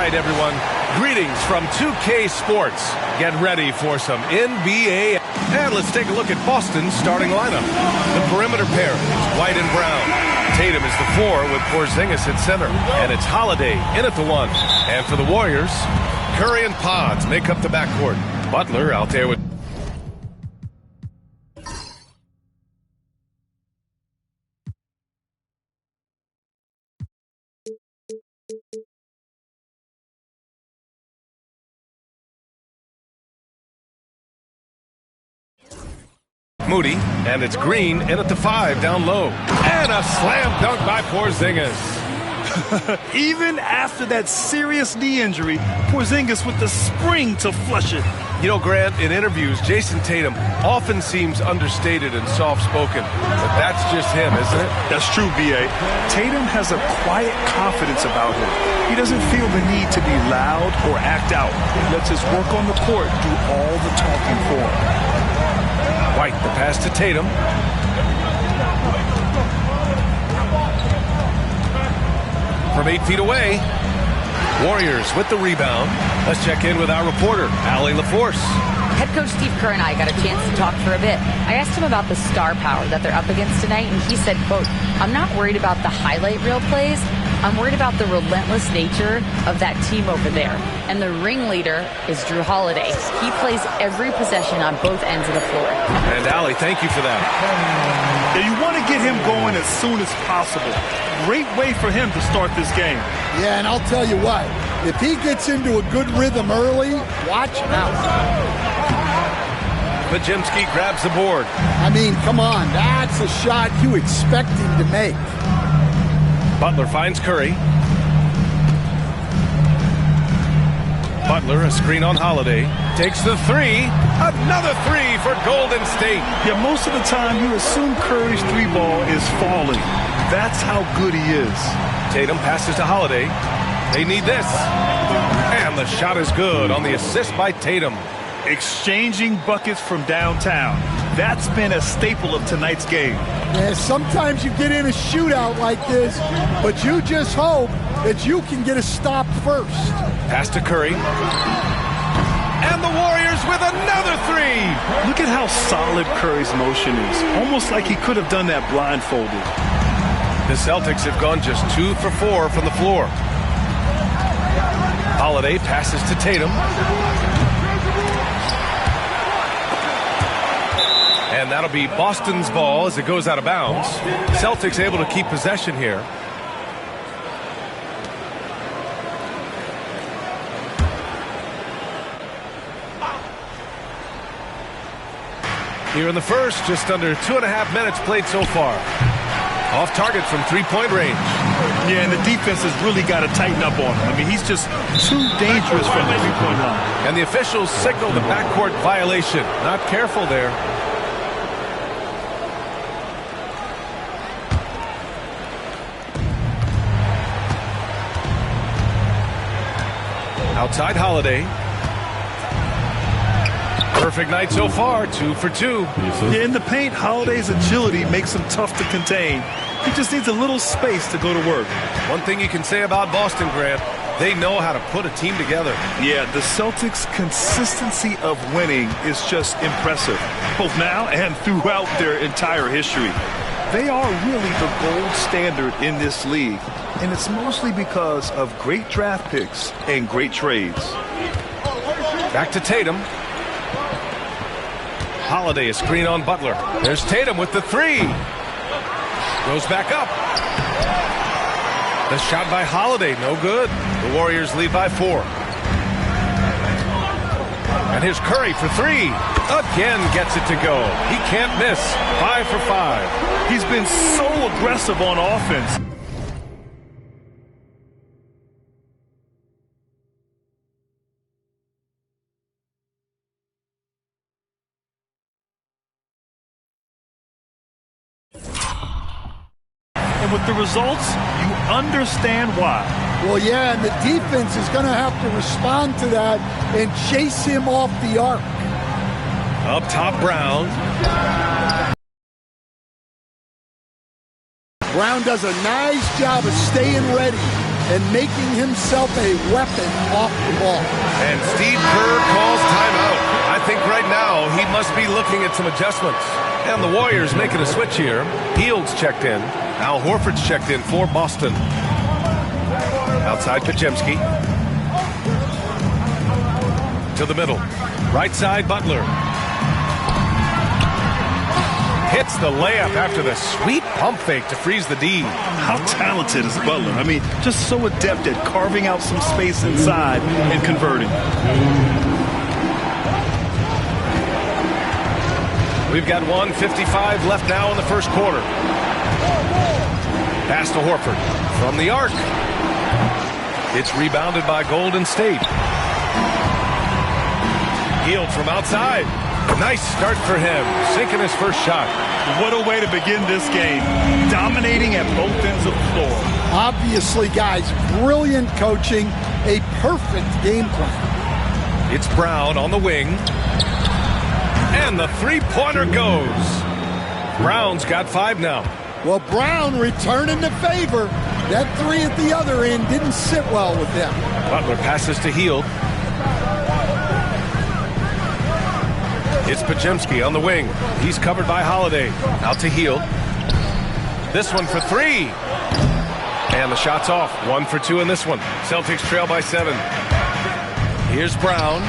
right, everyone. Greetings from 2K Sports. Get ready for some NBA. And let's take a look at Boston's starting lineup. The perimeter pair is White and Brown. Tatum is the 4 with Porzingis at center. And it's Holiday in at the 1. And for the Warriors, Curry and Pods make up the backcourt. Butler out there with... Moody, and it's Green in at the 5 down low. And a slam dunk by Porzingis. Even after that serious knee injury, Porzingis with the spring to flush it. You know, Grant, in interviews, Jason Tatum often seems understated and soft-spoken. But that's just him, isn't it? That's true, B.A. Tatum has a quiet confidence about him. He doesn't feel the need to be loud or act out. He lets his work on the court do all the talking for him. White, the pass to Tatum. From 8 feet away, Warriors with the rebound. Let's check in with our reporter, Allie LaForce. Head coach Steve Kerr and I got a chance to talk for a bit. I asked him about the star power that they're up against tonight, and he said, quote, "I'm not worried about the highlight reel plays. I'm worried about the relentless nature of that team over there. And the ringleader is Drew Holiday. He plays every possession on both ends of the floor." And Allie, thank you for that. Yeah, you want to get him going as soon as possible. Great way for him to start this game. Yeah, and I'll tell you what, if he gets into a good rhythm early, watch out. Majemski grabs the board. I mean, come on, that's a shot you expect him to make. Butler finds Curry. Butler, a screen on Holiday. Takes the 3. Another 3 for Golden State. Yeah, most of the time you assume Curry's 3-ball is falling. That's how good he is. Tatum passes to Holiday. They need this. And the shot is good on the assist by Tatum. Exchanging buckets from downtown. That's been a staple of tonight's game. Yeah, sometimes you get in a shootout like this, but you just hope that you can get a stop first. Pass to Curry. And the Warriors with another 3. Look at how solid Curry's motion is. Almost like he could have done that blindfolded. The Celtics have gone just 2 for 4 from the floor. Holiday passes to Tatum. And that'll be Boston's ball as it goes out of bounds. Celtics able to keep possession here. Here in the first, just under 2.5 minutes played so far. Off target from 3-point range. Yeah, and the defense has really got to tighten up on him. I mean, he's just too dangerous from the 3-point line. And the officials signal the backcourt violation. Not careful there. Outside Holiday. Perfect night so far, 2 for 2. Yeah, in the paint, Holiday's agility makes him tough to contain. He just needs a little space to go to work. One thing you can say about Boston, Grant, they know how to put a team together. Yeah, the Celtics' consistency of winning is just impressive, both now and throughout their entire history. They are really the gold standard in this league, and it's mostly because of great draft picks and great trades. Back to Tatum. Holiday, a screen on Butler. There's Tatum with the 3. Goes back up. The shot by Holiday, no good. The Warriors lead by 4. And here's Curry for 3. Again gets it to go. He can't miss. 5 for 5. He's been so aggressive on offense. And with the results, you understand why. Well, yeah, and the defense is going to have to respond to that and chase him off the arc. Up top, Brown. Brown does a nice job of staying ready. and making himself a weapon off the ball. And Steve Kerr calls timeout. I think right now he must be looking at some adjustments. And the Warriors making a switch here. Hield's checked in. Al Horford's checked in for Boston. Outside Podziemski. To the middle. Right side Butler. Hits the layup after the sweet pump fake to freeze the D. How talented is Butler? I mean, just so adept at carving out some space inside and converting. We've got 1:55 left now in the first quarter. Pass to Horford from the arc. It's rebounded by Golden State. Hield from outside. Nice start for him, sinking his first shot. What a way to begin this game. Dominating at both ends of the floor. Obviously, guys, brilliant coaching, a perfect game plan. It's Brown on the wing. And the three-pointer goes. Brown's got 5 now. Well, Brown returning the favor. That three at the other end didn't sit well with them. Butler passes to Hield. It's Podziemski on the wing. He's covered by Holiday. Out to Hield. This one for 3. And the shot's off. 1 for 2 in this one. Celtics trail by 7. Here's Brown.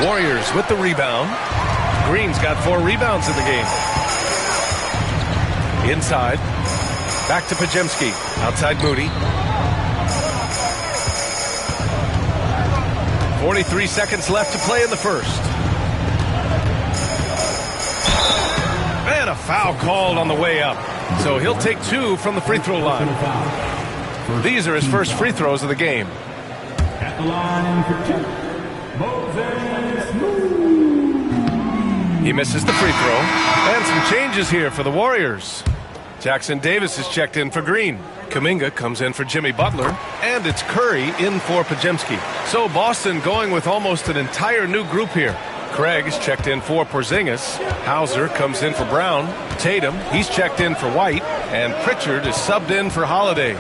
Warriors with the rebound. Green's got 4 rebounds in the game. Inside. Back to Podziemski. Outside Moody. 43 seconds left to play in the first. And a foul called on the way up. So he'll take 2 from the free throw line. These are his first free throws of the game. At the line for 2, He misses the free throw. And some changes here for the Warriors. Jackson Davis is checked in for Green. Kuminga comes in for Jimmy Butler. And it's Curry in for Podziemski. So Boston going with almost an entire new group here. Craig is checked in for Porzingis. Hauser comes in for Brown. Tatum, he's checked in for White. And Pritchard is subbed in for Holiday.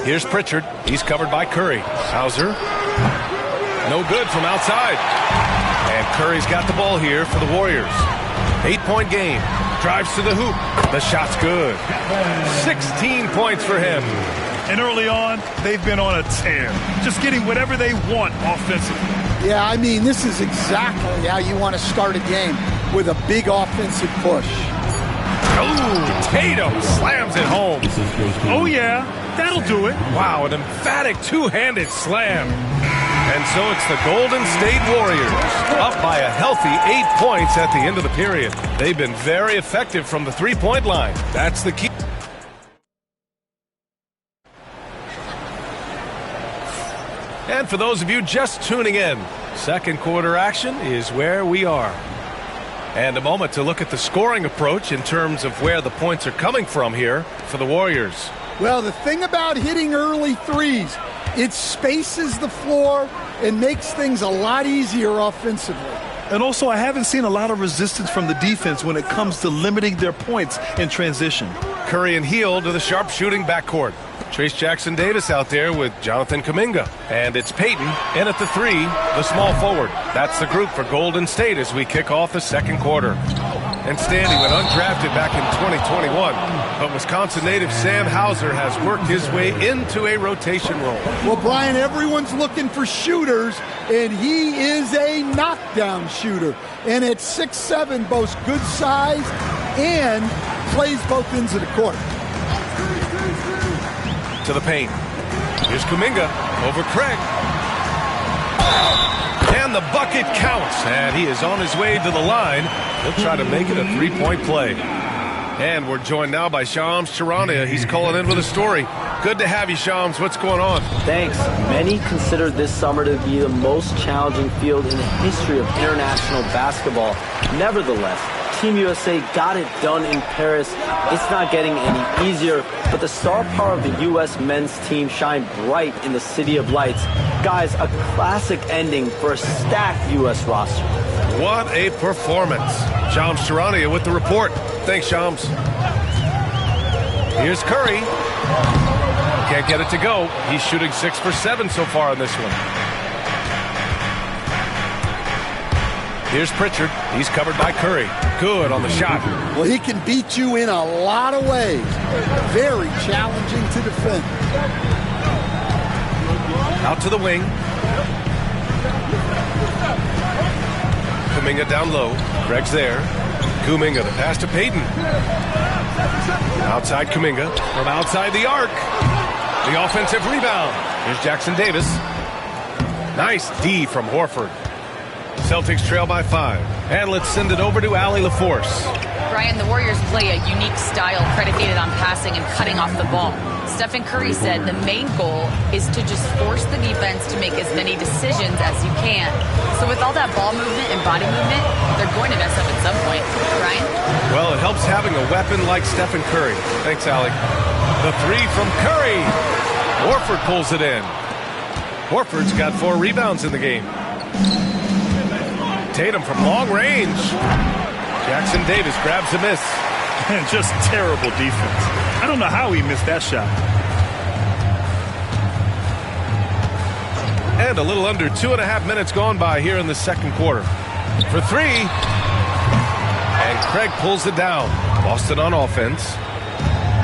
Here's Pritchard. He's covered by Curry. Hauser. No good from outside. And Curry's got the ball here for the Warriors. 8-point game. Drives to the hoop. The shot's good. 16 points for him. And early on, they've been on a tear. Just getting whatever they want offensively. Yeah, I mean, this is exactly how you want to start a game, with a big offensive push. Oh, Tatum slams it home. Oh, yeah, that'll do it. Wow, an emphatic two-handed slam. And so it's the Golden State Warriors, up by a healthy 8 points at the end of the period. They've been very effective from the three-point line. That's the key. And for those of you just tuning in, second quarter action is where we are. And a moment to look at the scoring approach in terms of where the points are coming from here for the Warriors. Well, the thing about hitting early threes, it spaces the floor and makes things a lot easier offensively. And also, I haven't seen a lot of resistance from the defense when it comes to limiting their points in transition. Curry and Hield to the sharp-shooting backcourt. Trace Jackson Davis out there with Jonathan Kuminga. And it's Payton in at the 3, the small forward. That's the group for Golden State as we kick off the second quarter. And Standing went undrafted back in 2021. But Wisconsin native Sam Hauser has worked his way into a rotation role. Well, Brian, everyone's looking for shooters, and he is a knockdown shooter. And at 6'7", boasts good size and plays both ends of the court. To the paint. Here's Kuminga over Craig. And the bucket counts. And he is on his way to the line. He'll try to make it a three-point play. And we're joined now by Shams Charania. He's calling in with a story. Good to have you, Shams. What's going on? Thanks. Many consider this summer to be the most challenging field in the history of international basketball. Nevertheless, Team USA got it done in Paris. It's not getting any easier, but the star power of the U.S. men's team shined bright in the City of Lights. Guys, a classic ending for a stacked U.S. roster. What a performance. Shams Charania with the report. Thanks, Shams. Here's Curry. Can't get it to go. He's shooting 6 for 7 so far on this one. Here's Pritchard. He's covered by Curry. Good on the shot. Well, he can beat you in a lot of ways. Very challenging to defend. Out to the wing. Kuminga down low. Greg's there. Kuminga, the pass to Payton. Outside Kuminga. From outside the arc. The offensive rebound. Here's Jackson Davis. Nice D from Horford. Celtics trail by 5. And let's send it over to Allie LaForce. Brian, the Warriors play a unique style predicated on passing and cutting off the ball. Stephen Curry said the main goal is to just force the defense to make as many decisions as you can. So with all that ball movement and body movement, they're going to mess up at some point. Brian? Well, it helps having a weapon like Stephen Curry. Thanks, Allie. The 3 from Curry. Horford pulls it in. Horford's got 4 rebounds in the game. Tatum from long range. Jackson Davis grabs a miss. And just terrible defense. I don't know how he missed that shot. And a little under 2.5 minutes gone by here in the second quarter. For 3. And Craig pulls it down. Boston on offense.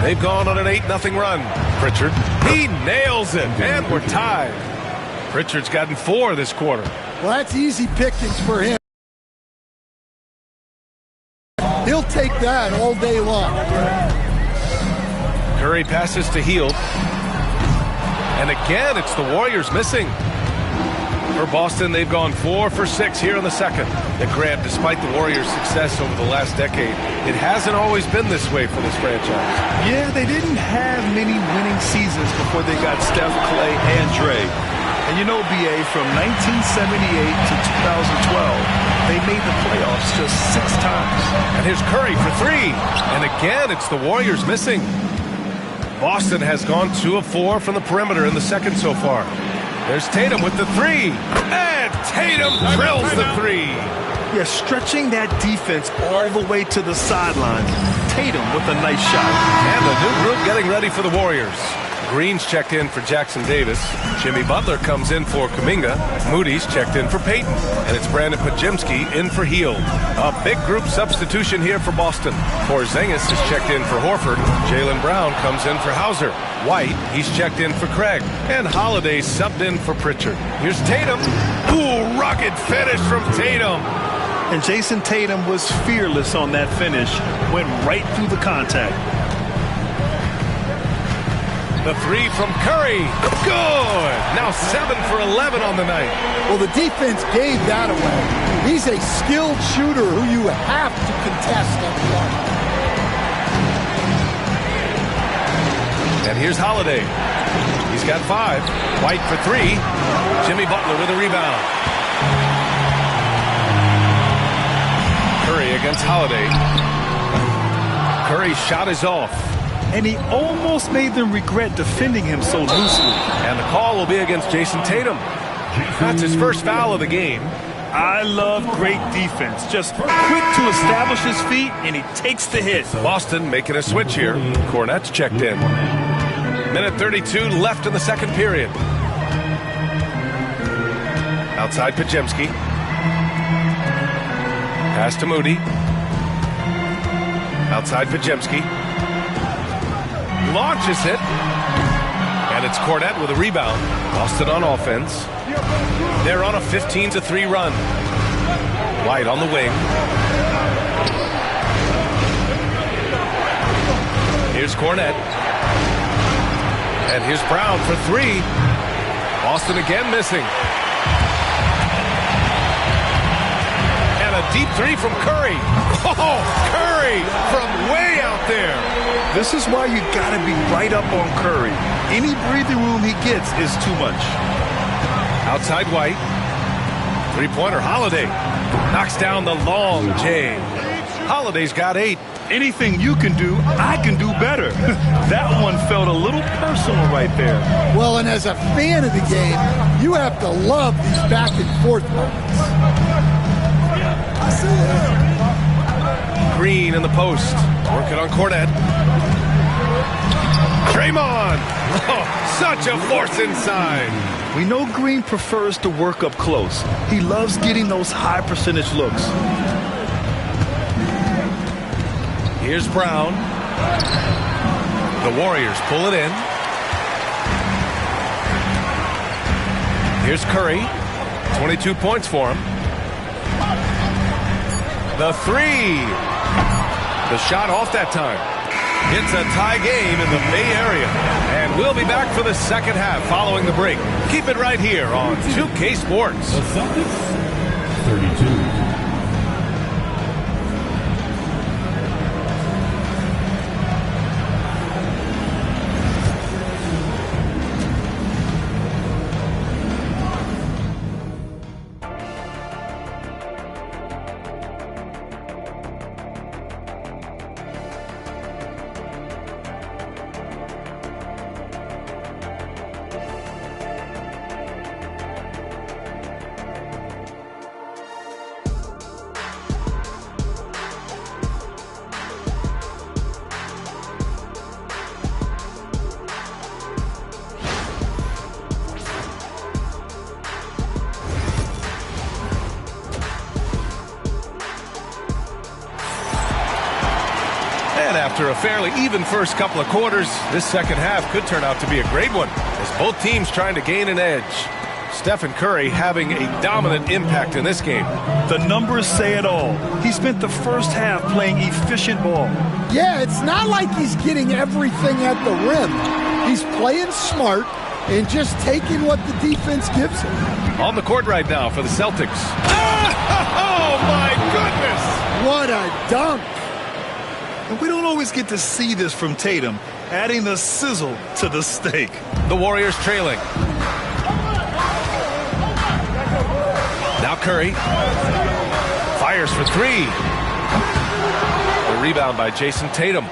They've gone on an 8-0 run. Pritchard, he nails it. And we're tied. Pritchard's gotten 4 this quarter. Well, that's easy pickings for him. He'll take that all day long. Curry passes to Hield. And again, it's the Warriors missing. For Boston, they've gone 4 for 6 here in the second. And Grant, despite the Warriors' success over the last decade, it hasn't always been this way for this franchise. Yeah, they didn't have many winning seasons before they got Steph, Clay, and Dre. And you know, BA, from 1978 to 2012, they made the playoffs just 6 times. And here's Curry for 3. And again, it's the Warriors missing. Boston has gone 2 of 4 from the perimeter in the second so far. There's Tatum with the 3. And Tatum drills the 3. Yeah, stretching that defense all the way to the sideline. Tatum with a nice shot. And the new group getting ready for the Warriors. Green's checked in for Jackson Davis. Jimmy Butler comes in for Kuminga. Moody's checked in for Payton. And it's Brandon Pajemski in for Hield. A big group substitution here for Boston. Porzingis is checked in for Horford. Jaylen Brown comes in for Hauser. White, he's checked in for Craig. And Holiday subbed in for Pritchard. Here's Tatum. Ooh, rocket finish from Tatum. And Jason Tatum was fearless on that finish. Went right through the contact. The 3 from Curry. Good. Now 7 for 11 on the night. Well, the defense gave that away. He's a skilled shooter who you have to contest every one. And here's Holiday. He's got 5. White for 3. Jimmy Butler with a rebound. Curry against Holiday. Curry's shot is off. And he almost made them regret defending him so loosely. And the call will be against Jason Tatum. That's his first foul of the game. I love great defense. Just quick to establish his feet, and he takes the hit. Boston making a switch here. Cornette's checked in. Minute 32 left in the second period. Outside Pajemski. Pass to Moody. Outside Pajemski. Launches it. And it's Cornette with a rebound. Boston on offense. They're on a 15-3 run. White on the wing. Here's Cornette. And here's Brown for 3. Boston again missing. And a deep 3 from Curry. Oh, Curry from way out there. This is why you got to be right up on Curry. Any breathing room he gets is too much. Outside White. 3-pointer Holiday. Knocks down the long J. Holiday's got 8. Anything you can do, I can do better. That one felt a little personal right there. Well, and as a fan of the game, you have to love these back and forth moments. Green in the post. Working on Cornette. Draymond. Oh, such a force inside. We know Green prefers to work up close. He loves getting those high percentage looks. Here's Brown. The Warriors pull it in. Here's Curry. 22 points for him. The three. The shot off that time. It's a tie game in the Bay Area. And we'll be back for the second half following the break. Keep it right here on 2K Sports. The Celtics, 32. After a fairly even first couple of quarters, this second half could turn out to be a great one, as both teams trying to gain an edge. Stephen Curry having a dominant impact in this game. The numbers say it all. He spent the first half playing efficient ball. Yeah, it's not like he's getting everything at the rim. He's playing smart and just taking what the defense gives him. On the court right now for the Celtics. Oh, my goodness! What a dunk! And we don't always get to see this from Tatum, adding the sizzle to the steak. The Warriors trailing. Now Curry. Fires for three. A rebound by Jason Tatum.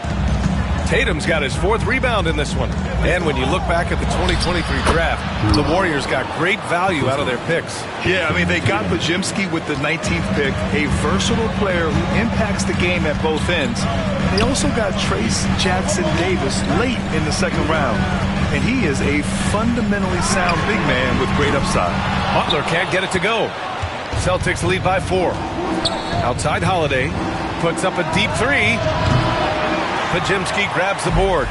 Tatum's got his fourth rebound in this one. And when you look back at the 2023 draft, the Warriors got great value out of their picks. Yeah, I mean, they got Bajemski with the 19th pick, a versatile player who impacts the game at both ends. They also got Trace Jackson Davis late in the second round. And he is a fundamentally sound big man with great upside. Butler can't get it to go. Celtics lead by 4. Outside Holiday puts up a deep three. Bajemski grabs the board.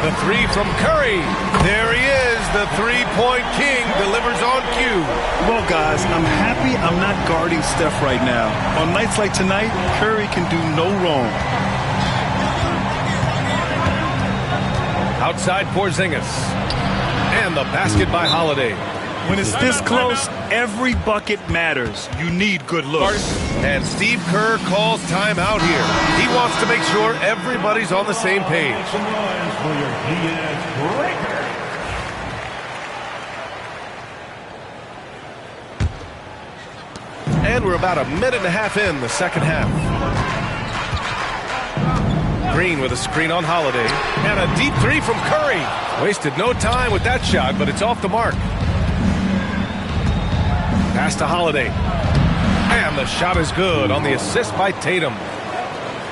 The three from Curry. There he is. The three-point king delivers on cue. Well, guys, I'm happy I'm not guarding Steph right now. On nights like tonight, Curry can do no wrong. Outside Porzingis. And the basket by Holiday. When it's this close, every bucket matters. You need good looks. And Steve Kerr calls timeout here. He wants to make sure everybody's on the same page. And we're about a minute and a half in the second half. Green with a screen on Holiday. And a deep three from Curry. Wasted no time with that shot, but it's off the mark. Pass to Holiday. And the shot is good on the assist by Tatum.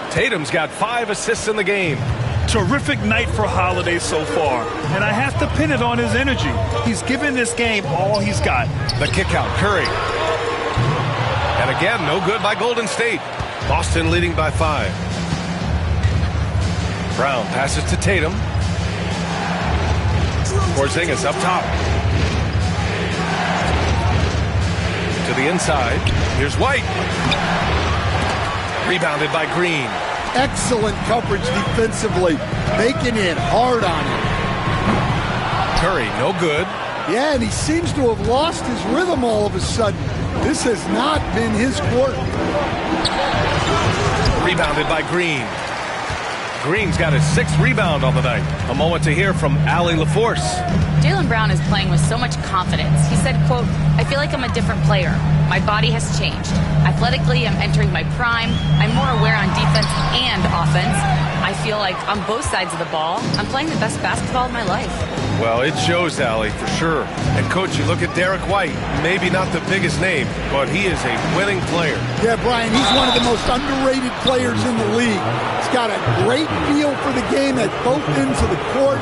Tatum's got 5 assists in the game. Terrific night for Holiday so far. And I have to pin it on his energy. He's given this game all he's got. The kick out, Curry. And again, no good by Golden State. Boston leading by 5. Brown passes to Tatum. Porzingis up top. To the inside. Here's White. Rebounded by Green. Excellent coverage defensively, making it hard on him. Curry, no good. Yeah, and he seems to have lost his rhythm all of a sudden. This has not been his court. Rebounded by Green. Green's got his 6th rebound on the night. A moment to hear from Allie LaForce. Jaylen Brown is playing with so much confidence. He said, quote, "I feel like I'm a different player. My body has changed. Athletically, I'm entering my prime. I'm more aware on defense and offense. I feel like on both sides of the ball, I'm playing the best basketball of my life." Well, it shows, Allie, for sure. And, Coach, you look at Derek White, maybe not the biggest name, but he is a winning player. Yeah, Brian, he's one of the most underrated players in the league. He's got a great feel for the game at both ends of the court.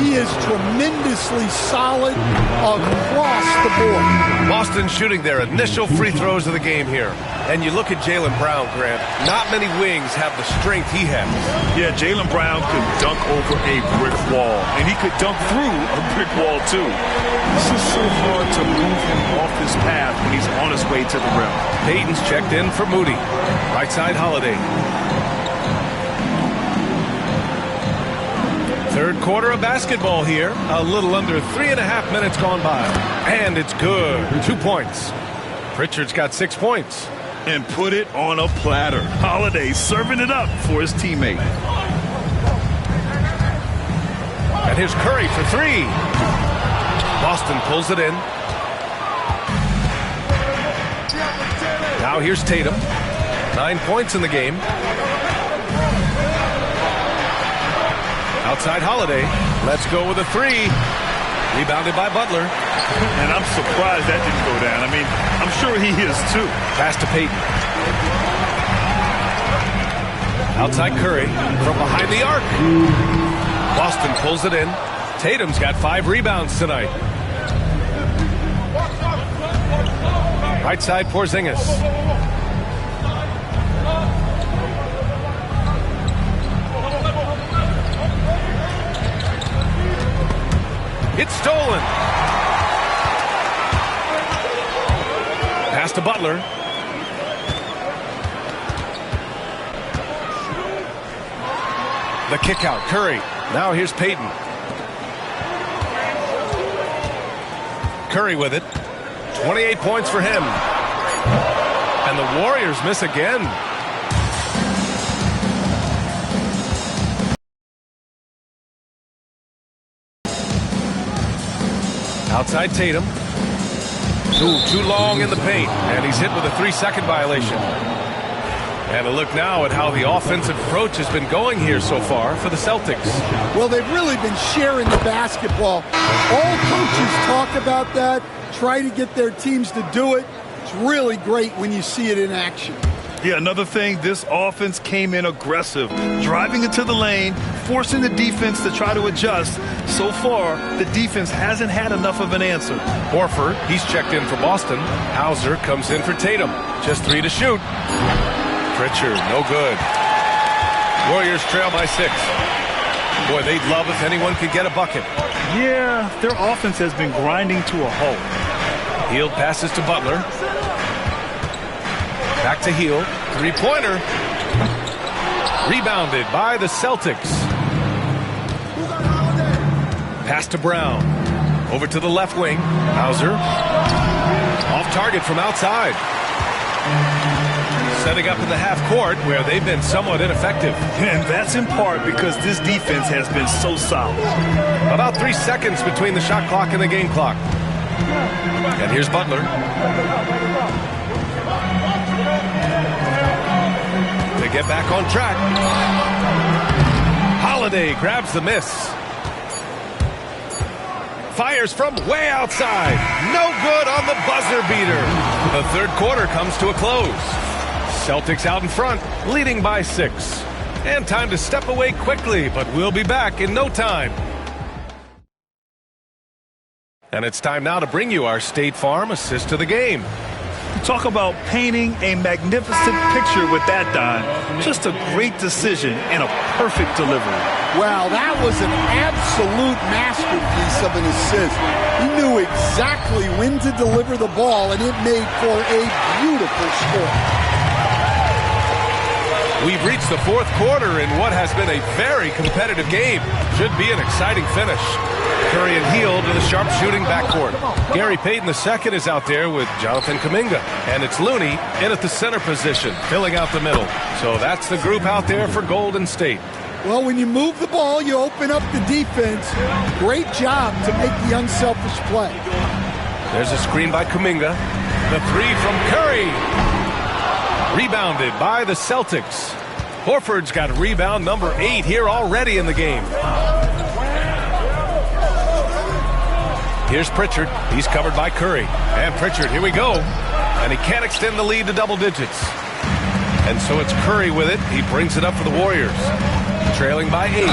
He is tremendously solid across the board. Boston shooting their initial free throws of the game here. And you look at Jaylen Brown, Grant. Not many wings have the strength he has. Yeah, Jaylen Brown could dunk over a brick wall, and he could dunk through a brick wall, too. This is so hard to move him off his path when he's on his way to the rim. Payton's checked in for Moody. Right side, Holiday. Third quarter of basketball here. A little under 3.5 minutes gone by. And it's good. 2 points. Pritchard's got 6 points. And put it on a platter. Holiday serving it up for his teammate. And here's Curry for three. Boston pulls it in. Now here's Tatum. 9 points in the game. Outside Holiday. Let's go with a three. Rebounded by Butler. And I'm surprised that didn't go down. I mean, I'm sure he is too. Pass to Payton. Outside Curry from behind the arc. Boston pulls it in. Tatum's got 5 rebounds tonight. Right side Porzingis. It's stolen. Pass to Butler. The kick out, Curry. Now here's Payton. Curry with it. 28 points for him. And the Warriors miss again. Outside Tatum. Too long in the paint. And he's hit with a 3-second violation. And a look now at how the offensive approach has been going here so far for the Celtics. Well, they've really been sharing the basketball. All coaches talk about that, try to get their teams to do it. It's really great when you see it in action. Yeah, another thing, this offense came in aggressive, driving into the lane, forcing the defense to try to adjust. So far, the defense hasn't had enough of an answer. Horford, he's checked in for Boston. Hauser comes in for Tatum. Just 3 to shoot. Pritchard, no good. Warriors trail by 6. Boy, they'd love if anyone could get a bucket. Yeah, their offense has been grinding to a halt. Hield passes to Butler. Back to Hield. 3-pointer. Rebounded by the Celtics. Pass to Brown. Over to the left wing. Hauser. Off target from outside. Setting up in the half court where they've been somewhat ineffective. And that's in part because this defense has been so solid. About 3 seconds between the shot clock and the game clock. And here's Butler. To get back on track. Holiday grabs the miss. Fires from way outside. No good on the buzzer beater. The third quarter comes to a close. Celtics out in front, leading by 6. And time to step away quickly, but we'll be back in no time. And it's time now to bring you our State Farm assist to the game. Talk about painting a magnificent picture with that, Don. Just a great decision and a perfect delivery. Wow, that was an absolute masterpiece of an assist. He knew exactly when to deliver the ball, and it made for a beautiful score. We've reached the fourth quarter in what has been a very competitive game. Should be an exciting finish. Curry and Hield to the sharp-shooting backcourt. Gary Payton II is out there with Jonathan Kuminga. And it's Looney in at the center position, filling out the middle. So that's the group out there for Golden State. Well, when you move the ball, you open up the defense. Great job to make the unselfish play. There's a screen by Kuminga. The three from Curry. Rebounded by the Celtics. Horford's got rebound number 8 here already in the game. Here's Pritchard. He's covered by Curry. And Pritchard, here we go. And he can't extend the lead to double digits. And so it's Curry with it. He brings it up for the Warriors. Trailing by 8.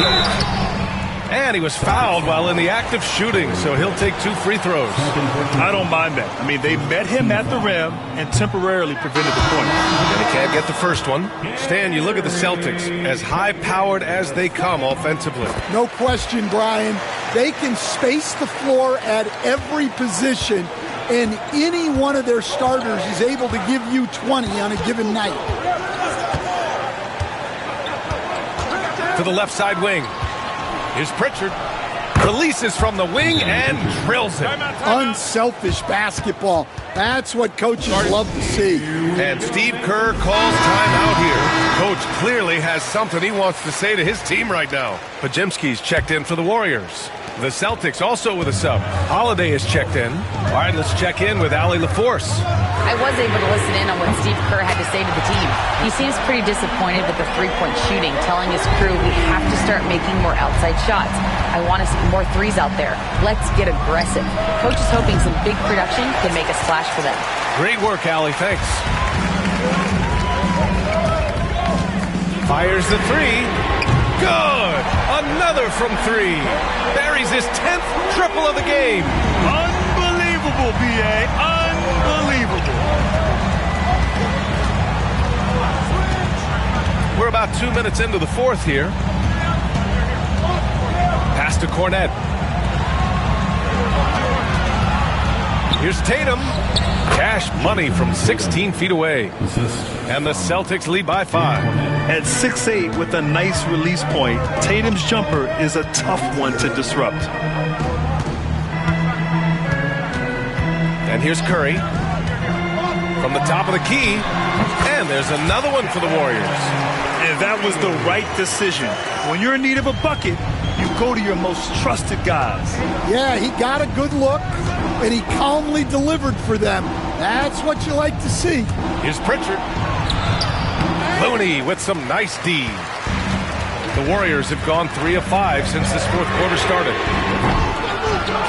And he was fouled while in the act of shooting, so he'll take 2 free throws. I don't mind that. I mean, they met him at the rim and temporarily prevented the point. And he can't get the first one. Stan, you look at the Celtics, as high-powered as they come offensively. No question, Brian. They can space the floor at every position, and any one of their starters is able to give you 20 on a given night. To the left side wing. Here's Pritchard. Releases from the wing and drills it. Unselfish basketball. That's what coaches love to see. And Steve Kerr calls timeout here. Coach clearly has something he wants to say to his team right now. Podziemski's checked in for the Warriors. The Celtics also with a sub. Holiday is checked in. All right, let's check in with Allie LaForce. I was able to listen in on what Steve Kerr had to say to the team. He seems pretty disappointed with the three-point shooting, telling his crew we have to start making more outside shots. I want to see more threes out there. Let's get aggressive. Coach is hoping some big production can make a splash for them. Great work, Allie. Thanks. Fires the three. Good! Another from 3. Buries his 10th triple of the game. Unbelievable, B.A. Unbelievable. We're about 2 minutes into the fourth here. Pass to Cornette. Here's Tatum. Cash money from 16 feet away. And the Celtics lead by 5. At 6'8" with a nice release point, Tatum's jumper is a tough one to disrupt. And here's Curry. From the top of the key. And there's another one for the Warriors. And that was the right decision. When you're in need of a bucket, you go to your most trusted guys. Yeah, he got a good look, and he calmly delivered for them. That's what you like to see. Here's Pritchard. Looney with some nice D. The Warriors have gone 3 of 5 since this fourth quarter started.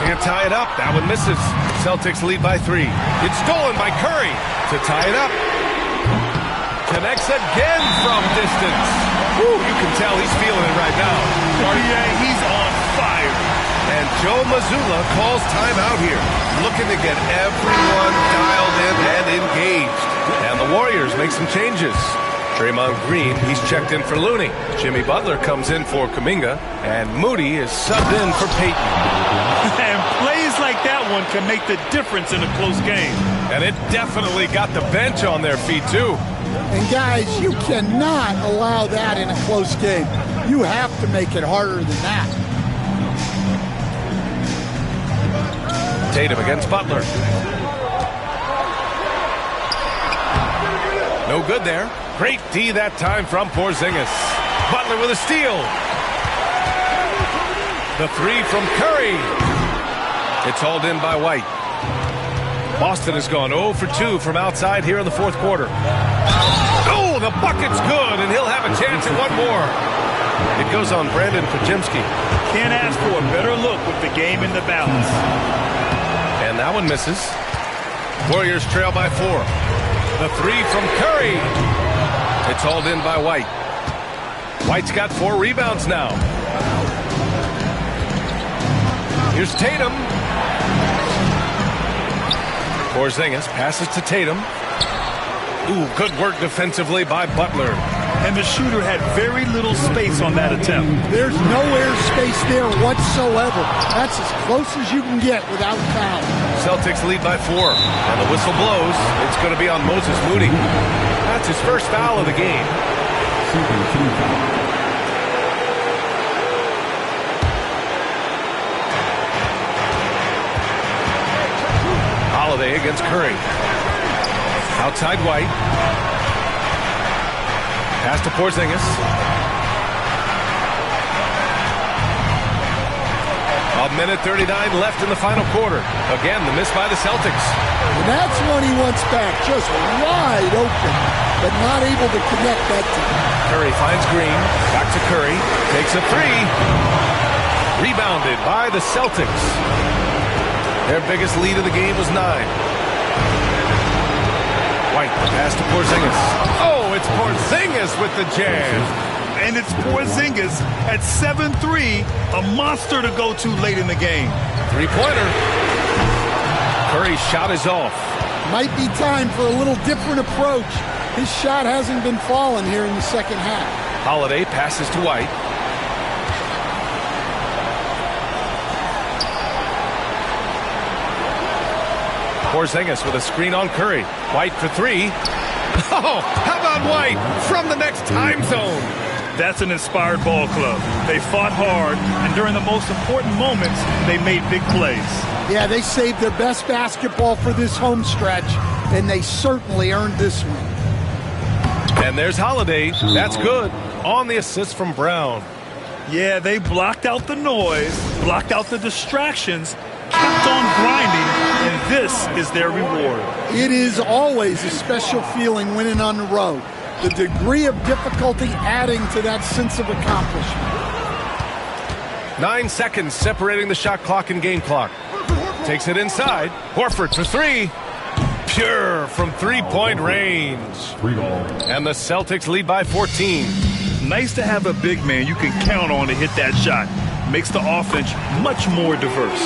Can't tie it up. That one misses. Celtics lead by 3. It's stolen by Curry to tie it up. Connects again from distance. Woo, you can tell he's feeling it right now. Yeah, he's on fire. And Joe Mazzulla calls timeout here, looking to get everyone dialed in and engaged. And the Warriors make some changes. Draymond Green, he's checked in for Looney. Jimmy Butler comes in for Kuminga. And Moody is subbed in for Payton. And plays like that one can make the difference in a close game. And it definitely got the bench on their feet, too. And guys, you cannot allow that in a close game. You have to make it harder than that. Tatum against Butler. No good there. Great D that time from Porzingis. Butler with a steal. The 3 from Curry. It's hauled in by White. Boston has gone 0 for 2 from outside here in the fourth quarter. Oh, the bucket's good, and he'll have a chance at one more. It goes on Brandon Podziemski. Can't ask for a better look with the game in the balance. And that one misses. Warriors trail by 4. The 3 from Curry. It's hauled in by White. White's got 4 rebounds now. Here's Tatum. Porzingis passes to Tatum. Ooh, good work defensively by Butler. And the shooter had very little space on that attempt. There's no air space there whatsoever. That's as close as you can get without foul. Celtics lead by 4. And the whistle blows. It's going to be on Moses Moody. That's his first foul of the game. Holiday against Curry. Outside White. Pass to Porzingis. minute 39 left in the final quarter. Again, the miss by the Celtics. And that's one he wants back, just wide open, but not able to connect that time. Curry finds Green. Back to Curry. Takes a three. Rebounded by the Celtics. Their biggest lead of the game was 9. White, the pass to Porzingis. Oh, it's Porzingis with the jam. And it's Porzingis at 7-3, a monster to go to late in the game. Three-pointer. Curry's shot is off. Might be time for a little different approach. His shot hasn't been falling here in the second half. Holiday passes to White. Porzingis with a screen on Curry. White for three. Oh, how about White from the next time zone? That's an inspired ball club. They fought hard, and during the most important moments, they made big plays. Yeah, they saved their best basketball for this home stretch, and they certainly earned this one. And there's Holiday. That's good. On the assist from Brown. Yeah, they blocked out the noise, blocked out the distractions, kept on grinding, and this is their reward. It is always a special feeling winning on the road. The degree of difficulty adding to that sense of accomplishment. 9 seconds separating the shot clock and game clock. Takes it inside. Horford for three. Pure from three-point range. And the Celtics lead by 14. Nice to have a big man you can count on to hit that shot. Makes the offense much more diverse.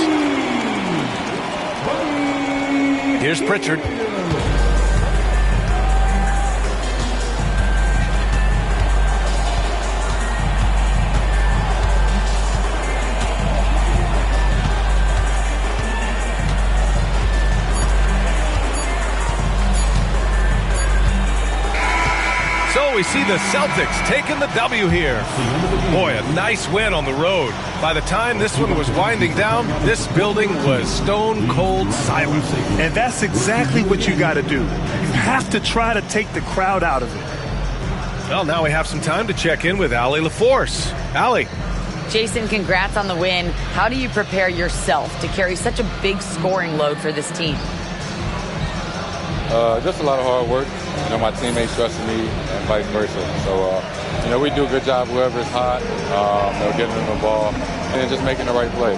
Here's Pritchard. So we see the Celtics taking the W here. Boy, a nice win on the road. By the time this one was winding down, this building was stone cold silent. And that's exactly what you got to do. You have to try to take the crowd out of it. Well, now we have some time to check in with Allie LaForce. Allie. Jason, congrats on the win. How do you prepare yourself to carry such a big scoring load for this team? Just a lot of hard work. You know, my teammates trusting me and vice versa. So, you know, we do a good job whoever's hot, getting them the ball and just making the right play.